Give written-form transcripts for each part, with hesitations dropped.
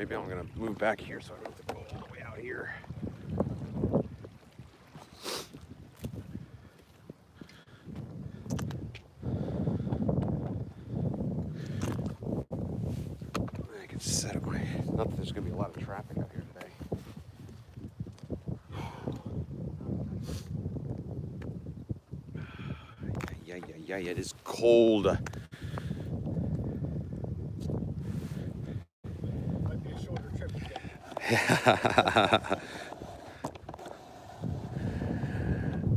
Maybe I'm gonna move back here so I don't have to go all the way out here. I can set up my. Not that there's gonna be a lot of traffic out here today. Yeah, it is cold. Might be a shorter trip today.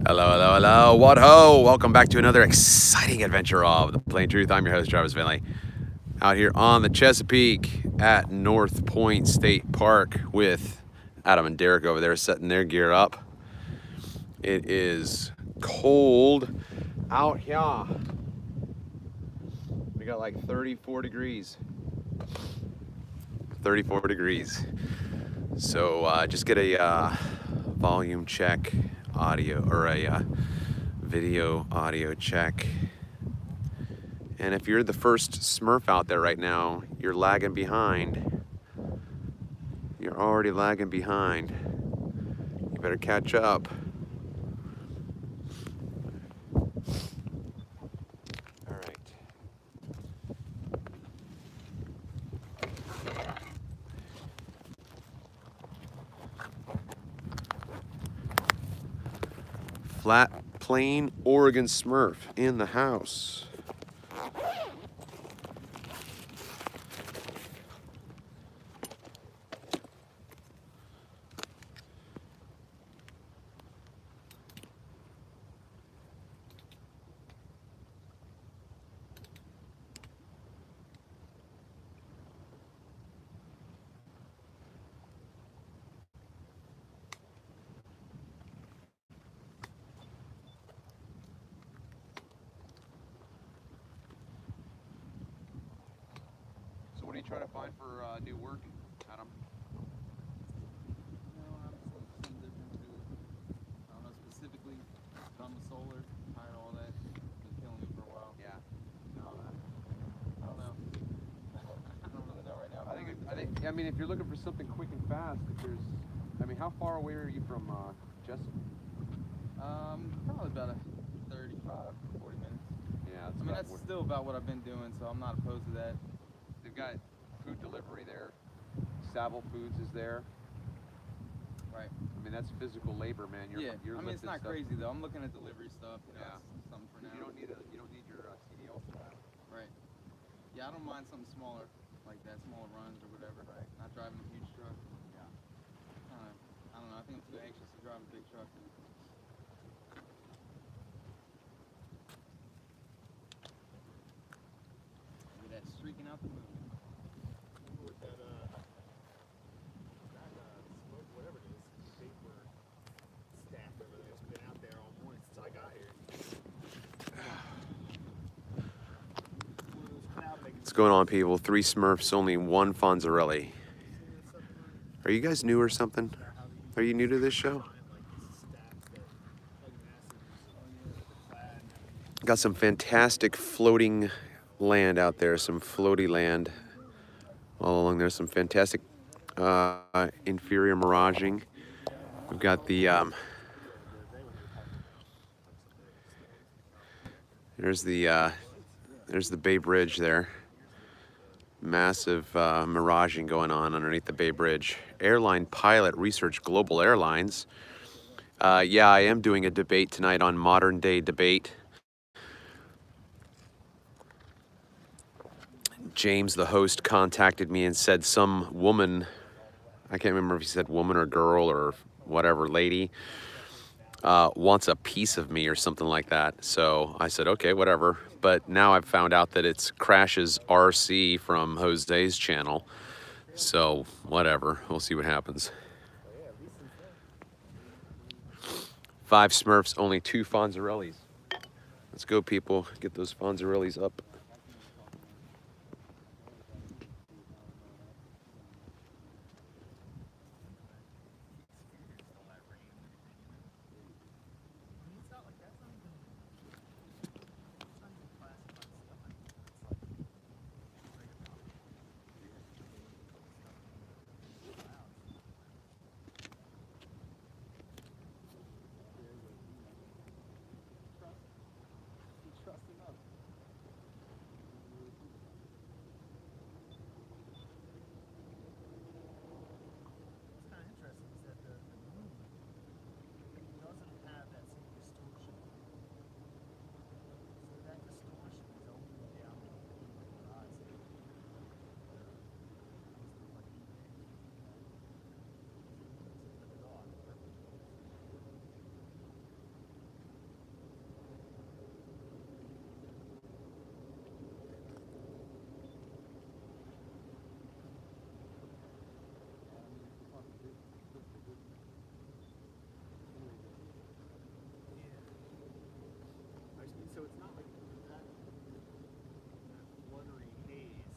Hello. What ho? Welcome back to another exciting adventure of The Plain Truth. I'm your host, Travis Finley. Out here on the Chesapeake at North Point State Park with Adam and Derek over there setting their gear up. It is cold out here. We got like 34 degrees. 34 degrees. So just get a volume check audio or a video audio check. And if you're the first Smurf out there right now, you're lagging behind. You're already lagging behind. You better catch up. All right. Flat Plain Oregon Smurf in the house. So what are you trying to find for new work, Adam? I'm some different too. I don't know specifically. Done with solar, tired of all that. Been killing me for a while. Yeah. I don't know. I don't really know right now. I mean, if you're looking for something quick and fast, how far away are you from Chesapeake? Probably about a 35, 40 minutes. Yeah, That's still about what I've been doing, so I'm not opposed to that. They've got food delivery there. Savile Foods is there. Right. I mean, that's physical labor, man. You're it's not stuff. crazy though. I'm looking at delivery stuff. Yeah. It's something for now. You don't need your CDL for that. Right. Yeah, I don't mind something smaller like that, smaller runs or whatever. Right. Not driving a huge truck. Yeah. I don't know. I think I'm too anxious to drive a big truck. Look at that streaking out the moon. With that, smoke, whatever it is, vapor stack over there. It's been out there all morning since I got here. What's going on, people? 3 Smurfs, only 1 Fonzarelli. Are you guys new or something? Are you new to this show? Got some fantastic floating land out there, some floaty land all along there. Some fantastic inferior miraging. We've got the there's the Bay Bridge there. Massive miraging going on underneath the Bay Bridge. Airline pilot research global airlines. Yeah, I am doing a debate tonight on modern day debate. James, the host, contacted me and said some woman, I can't remember if he said woman or girl or whatever, lady, wants a piece of me or something like that. So I said, okay, whatever. But now I've found out that it's Crash's RC from Jose's channel. So whatever, we'll see what happens. 5 Smurfs, only 2 Fonzarellis. Let's go, people. Get those Fonzarellis up. it's not like that fluttery haze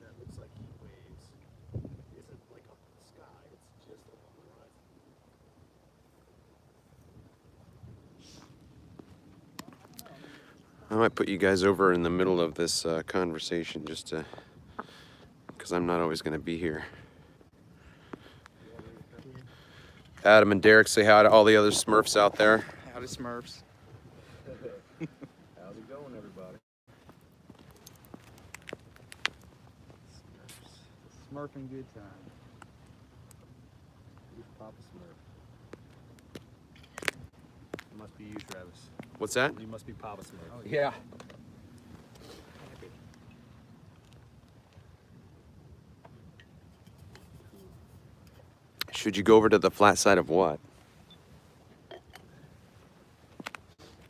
that looks like heat waves isn't like up in the sky. It's just up on the horizon. I might put you guys over in the middle of this conversation just to, because I'm not always going to be here. Adam and Derek, say hi to all the other Smurfs out there. Howdy, Smurfs. How's it going, everybody? Smurfing good time. Who's Papa Smurf? It must be you, Travis. What's that? You must be Papa Smurf. Oh, Yeah. Should you go over to the flat side of what?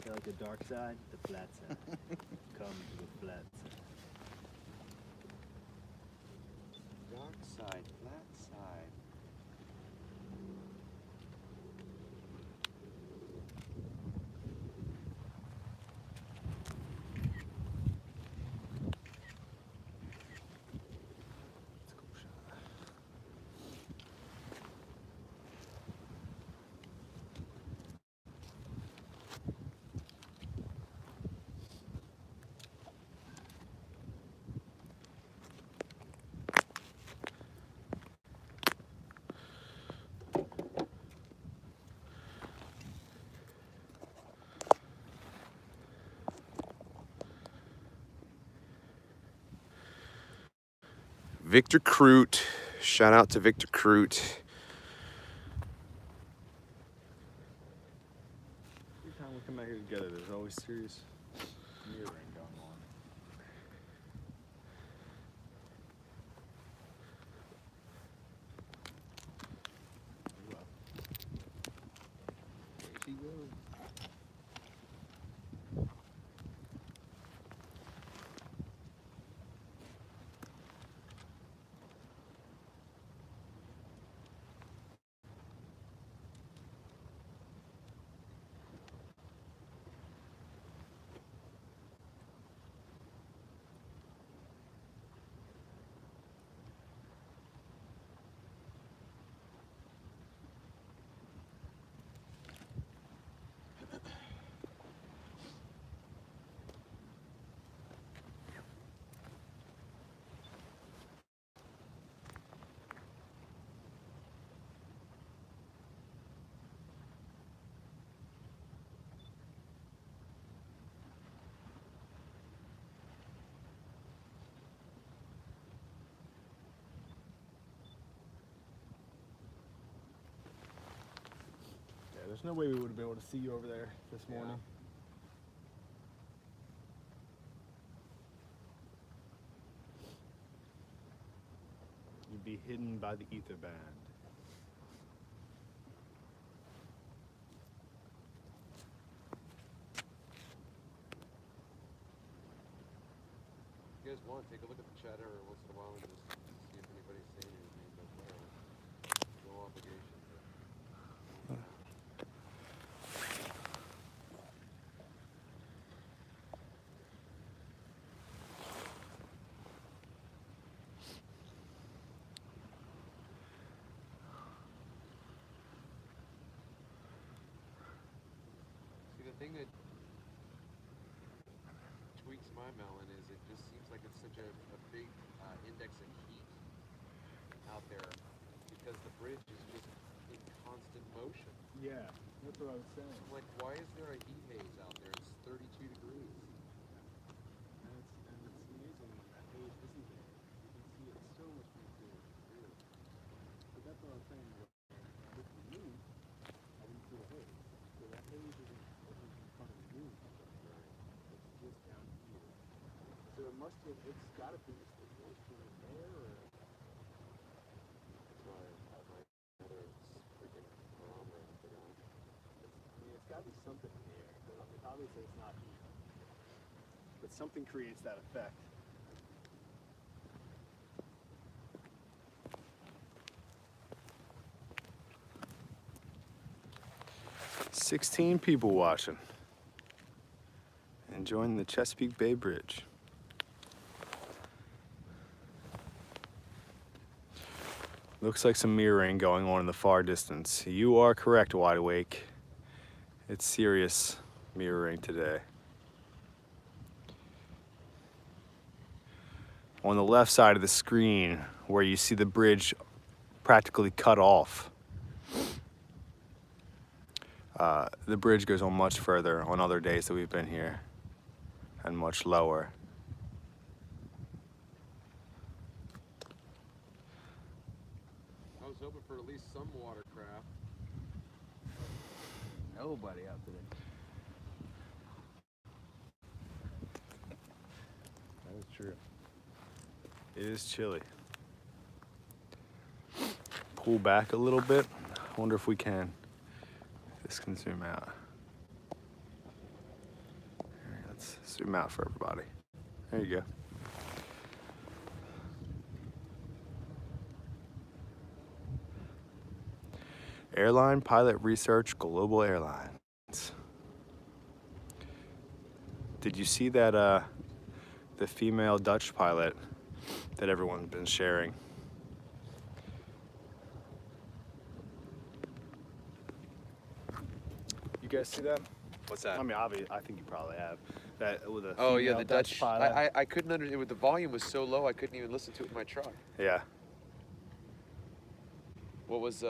You like the dark side, the flat side. Come to the flat side. Dark side, flat side. Victor Crute. Shout out to Victor Crute. Every time we come out here together, there's always serious mirroring going on. There she goes. Yeah, there's no way we would have been able to see you over there this morning. You'd be hidden by the ether band. If you guys want, take a look at the chat every once in a while and just see if anybody's saying anything, but whatever. No obligation. See, the thing that tweaks my melon is it just seems like it's such a big index of heat out there because the bridge is just in constant motion. Yeah, that's what I was saying. I'm like, why is there a heat haze out there? It's 32 degrees. And it's amazing when that haze isn't there. You can see it so much more clearly. Really. But that's what I was saying. With the moon, I didn't see the haze. So that haze isn't in front of the moon. It's just down here. So it must have, it's got to be just the moisture in there, or That's why I have my other freaking barometer put on. I mean, it's got to be something in the air. But I mean, obviously it's not heat. But something creates that effect. "16 people watching. Enjoying the Chesapeake Bay Bridge. Looks like some mirroring going on in the far distance. You are correct, Wide Awake. It's serious mirroring today. On the left side of the screen, where you see the bridge practically cut off, the bridge goes on much further on other days that we've been here, and much lower. I was hoping for at least some watercraft. Nobody out today. That is true. It is chilly. Pull back a little bit. I wonder if we can. This can zoom out. Here, let's zoom out for everybody. There you go. Airline Pilot Research Global Airlines. Did you see that the female Dutch pilot that everyone's been sharing? You guys see that? What's that? I mean, obviously, I think you probably have. That with a Oh yeah, female the Dutch. pilot. I couldn't understand. The volume was so low, I couldn't even listen to it in my truck. Yeah. What was?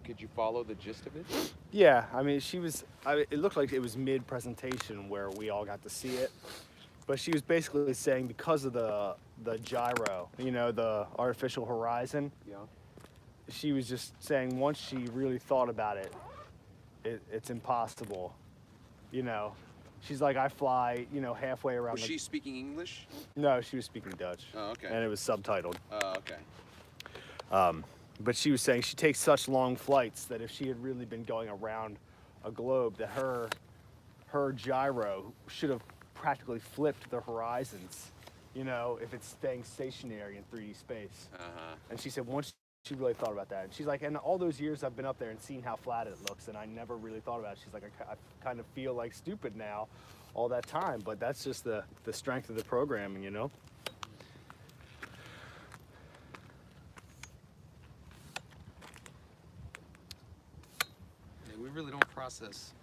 Could you follow the gist of it? Yeah, I mean, it looked like it was mid-presentation where we all got to see it. But she was basically saying because of the gyro, you know, the artificial horizon, Yeah. she was just saying once she really thought about it, it's impossible. You know, she's like, I fly, you know, halfway around. Was she speaking English? No, she was speaking Dutch. Oh, okay. And it was subtitled. Okay. But she was saying she takes such long flights that if she had really been going around a globe, that her gyro should have practically flipped the horizons, you know, if it's staying stationary in 3D space. And she said once she really thought about that, and she's like, and all those years I've been up there and seen how flat it looks, and I never really thought about it. She's like, I kind of feel like stupid now all that time, but that's just the strength of the programming, you know? Yeah, we really don't process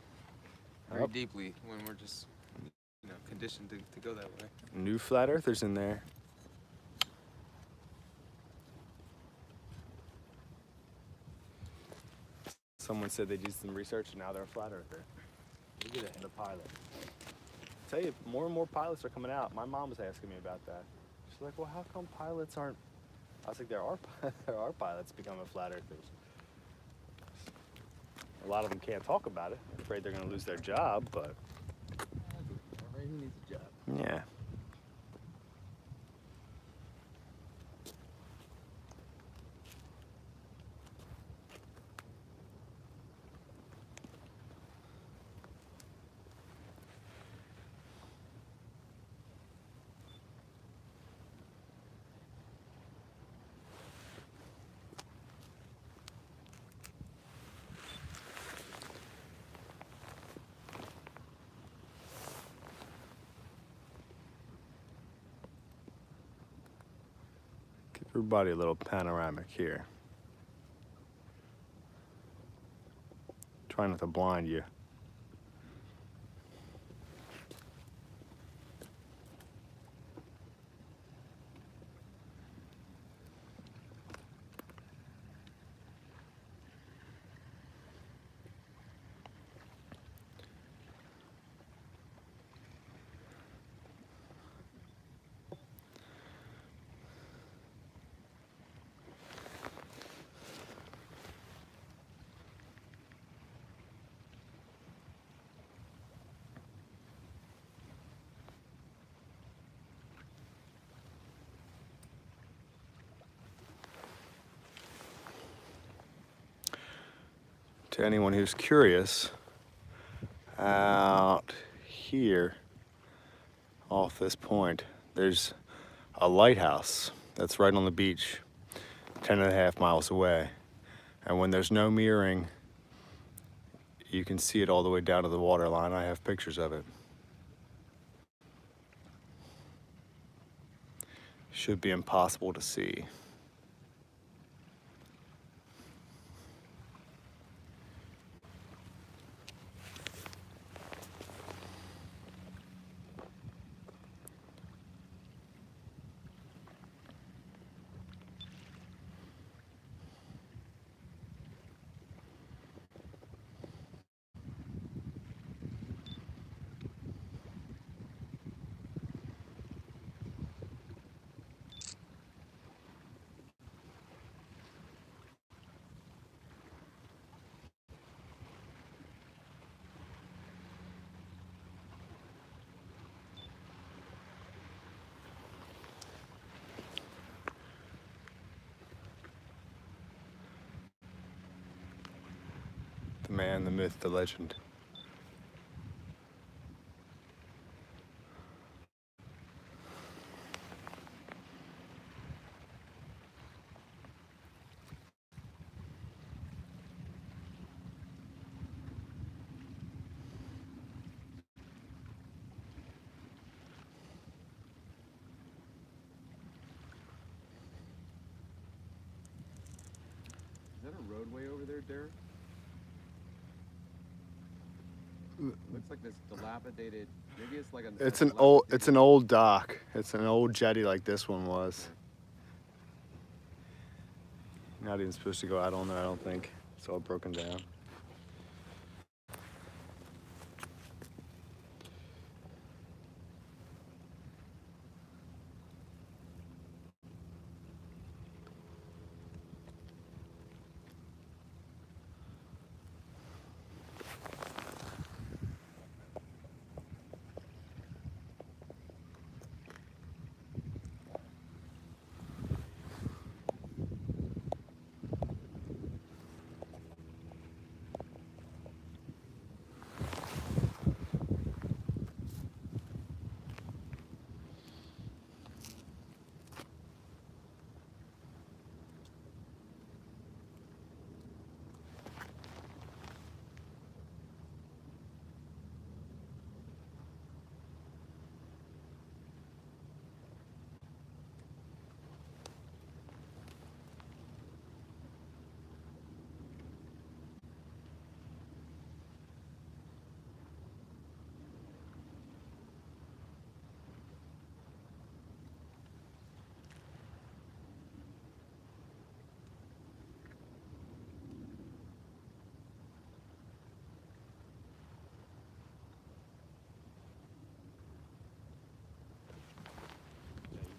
very Yep. deeply when we're just, you know, conditioned to go that way. New flat earthers in there. Someone said they did some research and now they're a flat earther. Look at that, the pilot. I tell you, more and more pilots are coming out. My mom was asking me about that. She's like, well, how come pilots aren't? I was like, there are pilots becoming flat earthers. A lot of them can't talk about it. They're afraid they're going to lose their job, but Right, who needs a job? yeah. Give everybody a little panoramic here. Try not to blind you. To anyone who's curious, out here off this point, there's a lighthouse that's right on the beach, 10.5 miles away. And when there's no mirroring, you can see it all the way down to the water line. I have pictures of it. should be impossible to see. The man, the myth, the legend. Is that a roadway over there, Derek? Looks like this dilapidated. Maybe it's like a. It's an old dock. It's an old jetty like this one was. Not even supposed to go out on there, I don't think. It's all broken down.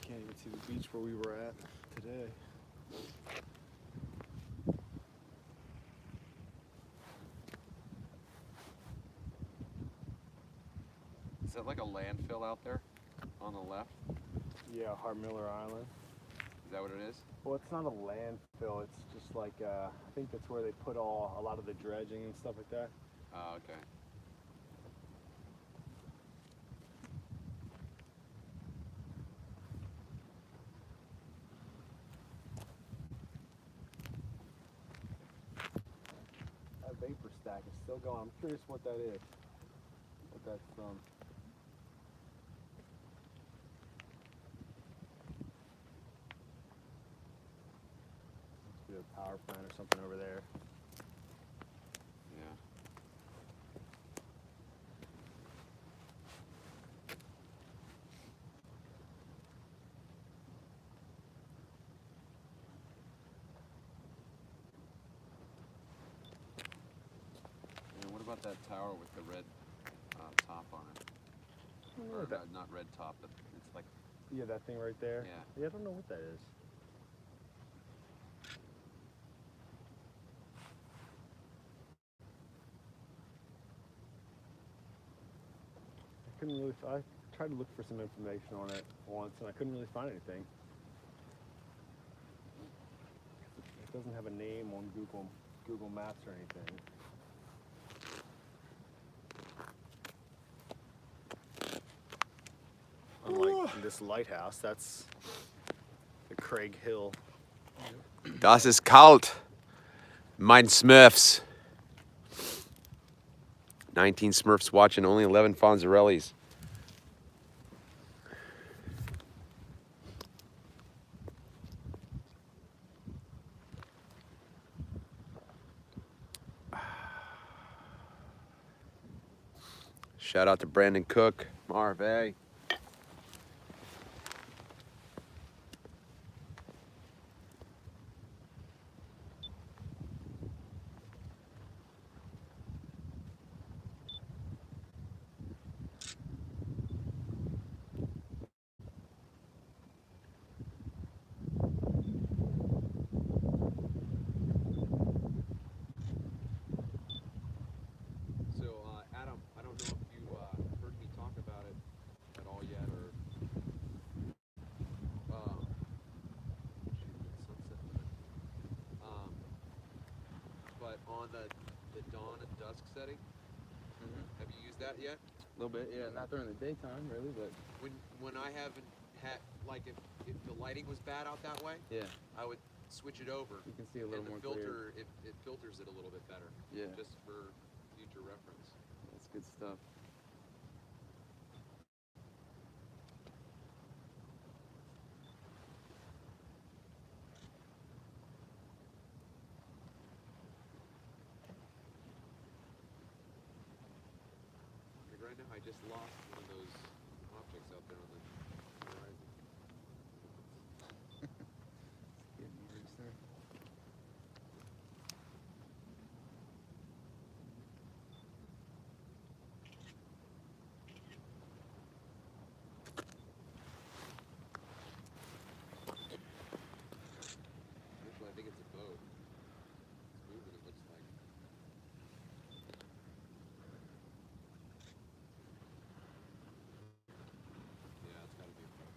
Can't even see the beach where we were at today. Is that like a landfill out there on the left? Yeah, Miller Island. Is that what it is? Well, it's not a landfill. It's just like I think that's where they put a lot of the dredging and stuff like that. Oh, okay. That vapor stack is still going. I'm curious what that is. What that's from. Must be a power plant or something over there. Yeah. And what about that tower with the red top on it? Or not red top, but it's like. Yeah, that thing right there. Yeah. Yeah, I don't know what that is. I tried to look for some information on it once, and I couldn't really find anything. It doesn't have a name on Google Maps or anything. Unlike this lighthouse, that's the Craig Hill. Das ist kalt. Mein Smurfs. 19 Smurfs watching, only 11 Fonzarellis. Shout out to Brandon Cook, Marve. So, Adam, I don't know if you heard me talk about it at all yet, or sunset limit. But on the dawn and dusk setting, have you used that yet? A little bit, yeah. Not during the daytime, really, but When I haven't had, like, if the lighting was bad out that way, yeah, I would switch it over. you can see a little And the more clear. filter, it filters it a little bit better. Yeah. Just for future reference. That's good stuff. Like right now, I just lost one of those objects out there on the horizon. Getting worse there. Actually, I think it's a boat. It's moving, it looks like. Yeah, it's gotta be a boat.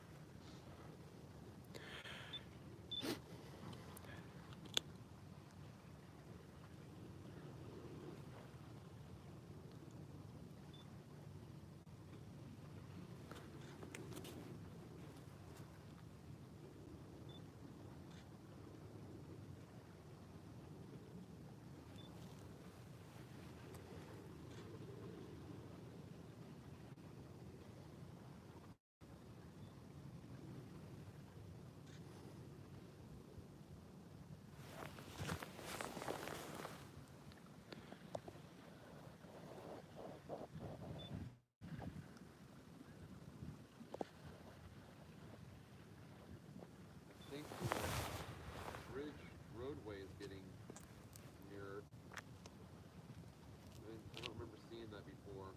I think the bridge roadway is getting nearer. I don't remember seeing that before.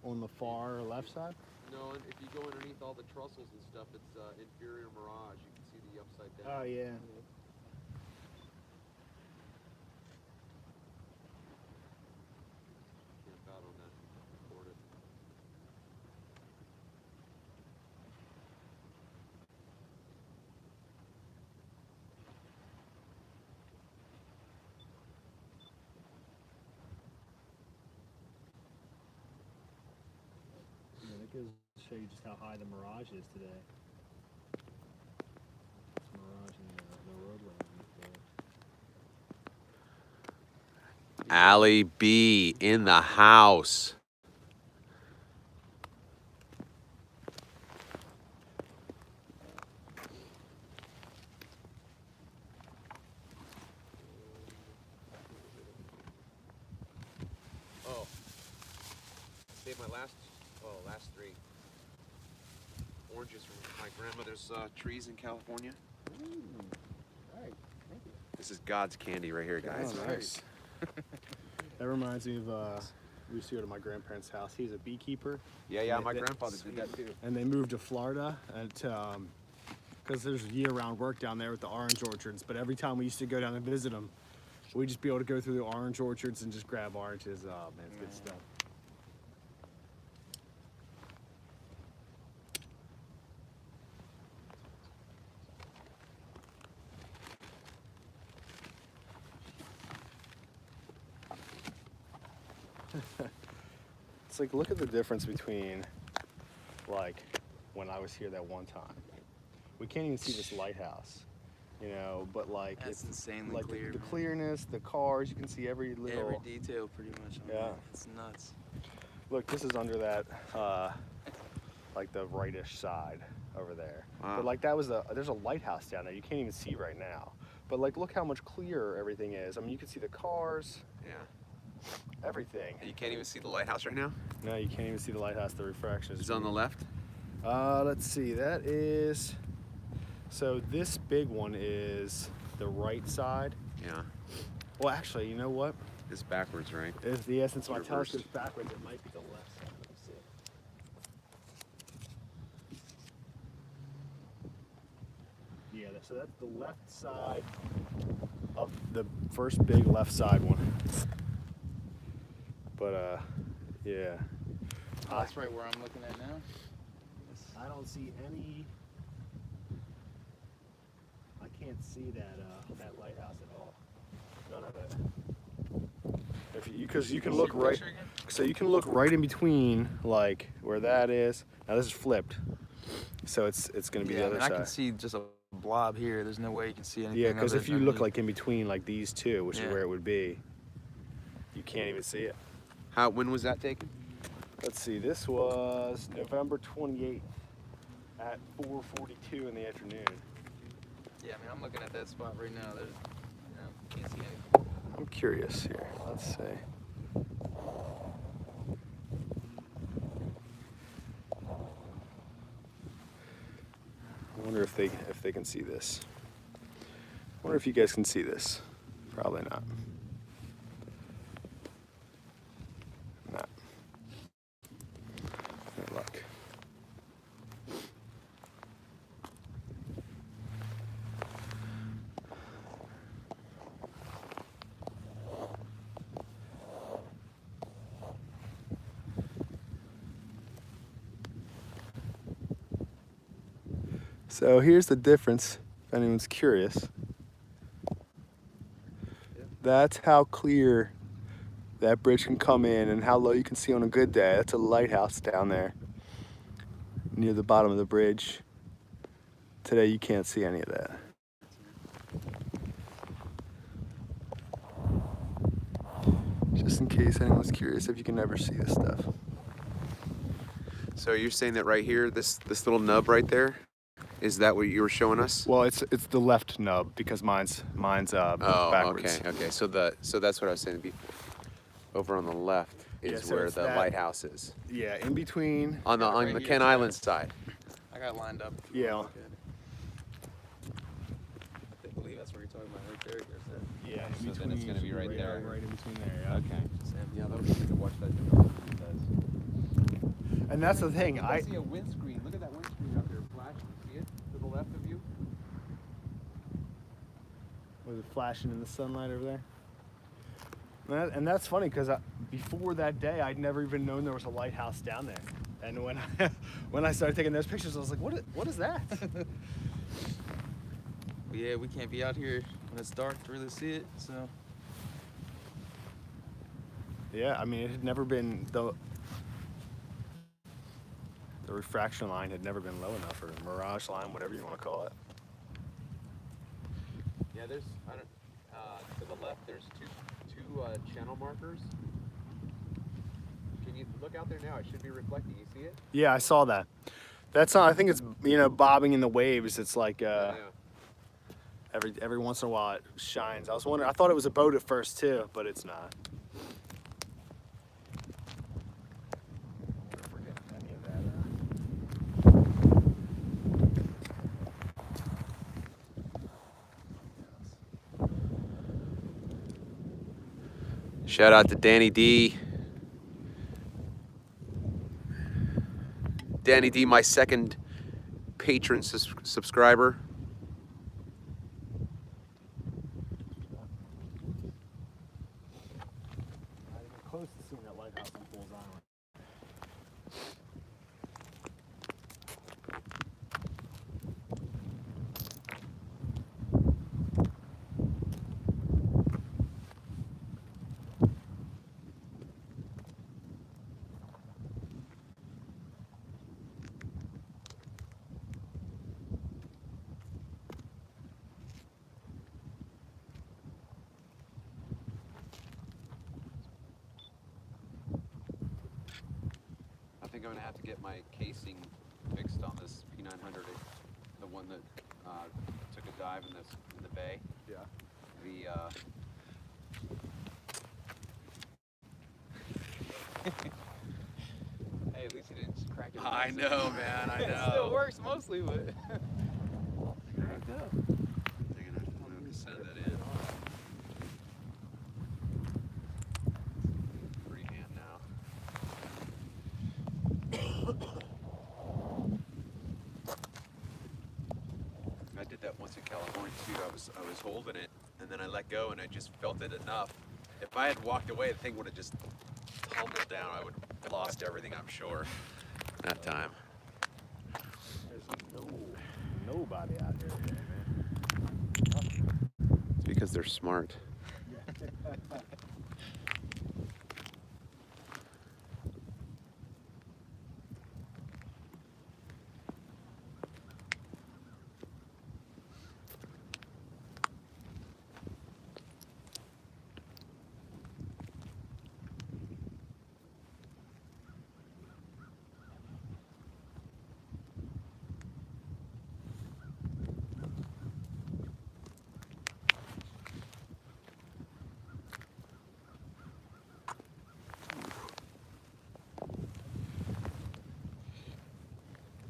On the far left side? No, and if you go underneath all the trussels and stuff, it's inferior mirage. You can see the upside down. Oh, yeah. Camp out on that. Record it. Yeah, that goes to show you just how high the mirage is today. It's mirage in the roadway underneath there. Allie B in the house. Oh, saved my last three oranges from my grandmother's trees in California. Ooh. All right. Thank you. This is God's candy right here, guys. Oh, nice. That reminds me of we used to go to my grandparents' house. He's a beekeeper. Yeah, And my they- grandfather did that too. And they moved to Florida because there's year-round work down there with the orange orchards. But every time we used to go down and visit them, we'd just be able to go through the orange orchards and just grab oranges. Oh man, it's good stuff. It's like, look at the difference between, like, when I was here that one time. We can't even see this lighthouse, you know, but like, That's insanely like clear. the man. clearness, the cars, you can see every little. Every detail, pretty much. On Yeah. that. It's nuts. Look, this is under that, like the rightish side over there. Wow. But like there's a lighthouse down there you can't even see right now. But like, look how much clearer everything is. I mean, you can see the cars. Yeah. everything. You can't even see the lighthouse right now? No, you can't even see the lighthouse. The refraction is It's on the left? Let's see. That is. So this big one is the right side. Yeah. Well, actually, you know what? It's backwards, right? If the essence of my Reversed. telescope's backwards, it might be the left side. Let me see. Yeah, so that's the left side of the first big left side one. But yeah. Oh, that's right where I'm looking at now. I don't see any. I can't see that lighthouse at all. None of it. If you, because you can look right, so you can look right in between, like where that is. Now this is flipped, so it's gonna be the other I side. can see just a blob here. There's no way you can see anything. Yeah, because other if you than look me. like in between, like these two, which Yeah. is where it would be, you can't even see it. When was that taken? Let's see. This was November 28th at 4:42 in the afternoon. Yeah, I mean, I'm looking at that spot right now. There's, can't see anything. I'm curious here. Let's see. I wonder if they can see this. I wonder if you guys can see this. Probably not. Not. Good luck. So here's the difference, if anyone's curious. That's how clear that bridge can come in and how low you can see on a good day. That's a lighthouse down there near the bottom of the bridge. Today you can't see any of that. Just in case anyone's curious if you can never see this stuff. So you're saying that right here, this little nub right there, is that what you were showing us? Well, it's the left nub because mine's backwards. Okay. So that's what I was saying before. Over on the left is Yeah, so where it's the that- lighthouse is. Yeah, in between. On the Right on the here, Kent so- Island side. I got lined up. if you Yeah. wanna look at it. I believe that's where you're talking about right there. There's that. Yeah, So then it's gonna be right there. Right in between there. Yeah. Okay. Yeah, that'll be good to watch that develop. And that's the thing. I see a windscreen. Look at that windscreen out there flashing. See it to the left of you? Was it flashing in the sunlight over there? And that's funny because before that day, I'd never even known there was a lighthouse down there. And when I started taking those pictures, I was like, what is that? But yeah, we can't be out here when it's dark to really see it. So Yeah, I mean, it had never been the refraction line had never been low enough, or mirage line, whatever you want to call it. Yeah, there's to the left. There's two channel markers. Can you look out there now? It should be reflecting. You see it? Yeah, I saw that. That's not. I think it's bobbing in the waves. It's like Yeah. every once in a while it shines. I was wondering. I thought it was a boat at first too, but it's not. Shout out to Danny D. Danny D, my second patron subscriber. Not even close to seeing that lighthouse on Fool's Island. I think I'm gonna have to get my casing fixed on this P900, the one that took a dive in the bay. Yeah. The Hey, at least you didn't just crack it. I know, man. I It still works mostly, but. There you go. They're gonna have to send that in. Freehand now. I did that once in California too. I was holding it, and then I let go, and I just felt it enough. If I had walked away, the thing would have just tumbled down. I would have lost everything, I'm sure. That time. There's nobody out here today, man. It's because they're smart.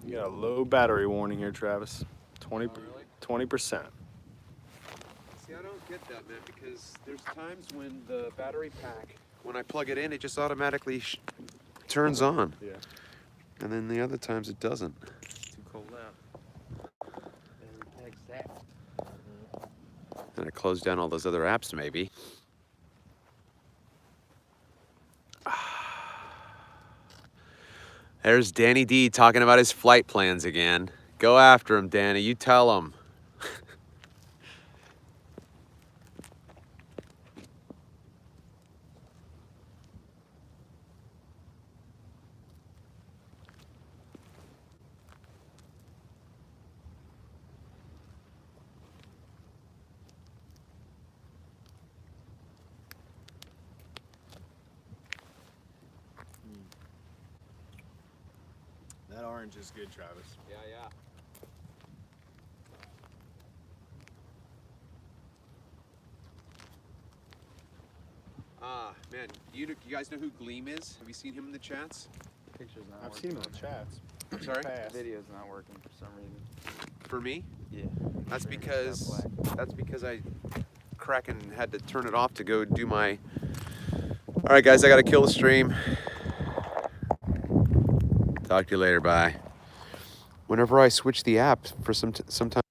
You got a low battery warning here, Travis. 20%. See, I don't get that, man, because there's times when the battery pack, when I plug it in, it just automatically turns on. Yeah. And then the other times it doesn't. Too cold out. And I closed down all those other apps, maybe. There's Danny D talking about his flight plans again. Go after him, Danny. You tell him. That orange is good, Travis. Yeah, yeah. Man, you guys know who Gleam is? Have you seen him in the chats? Picture's not I've working. seen him in chats. I'm sorry? Past. Video's not working for some reason. For me? Yeah. That's Sure, because it's got I cracking had to turn it off to go do my. All right, guys, I gotta kill the stream. Talk to you later. Bye. Whenever I switch the app for some time.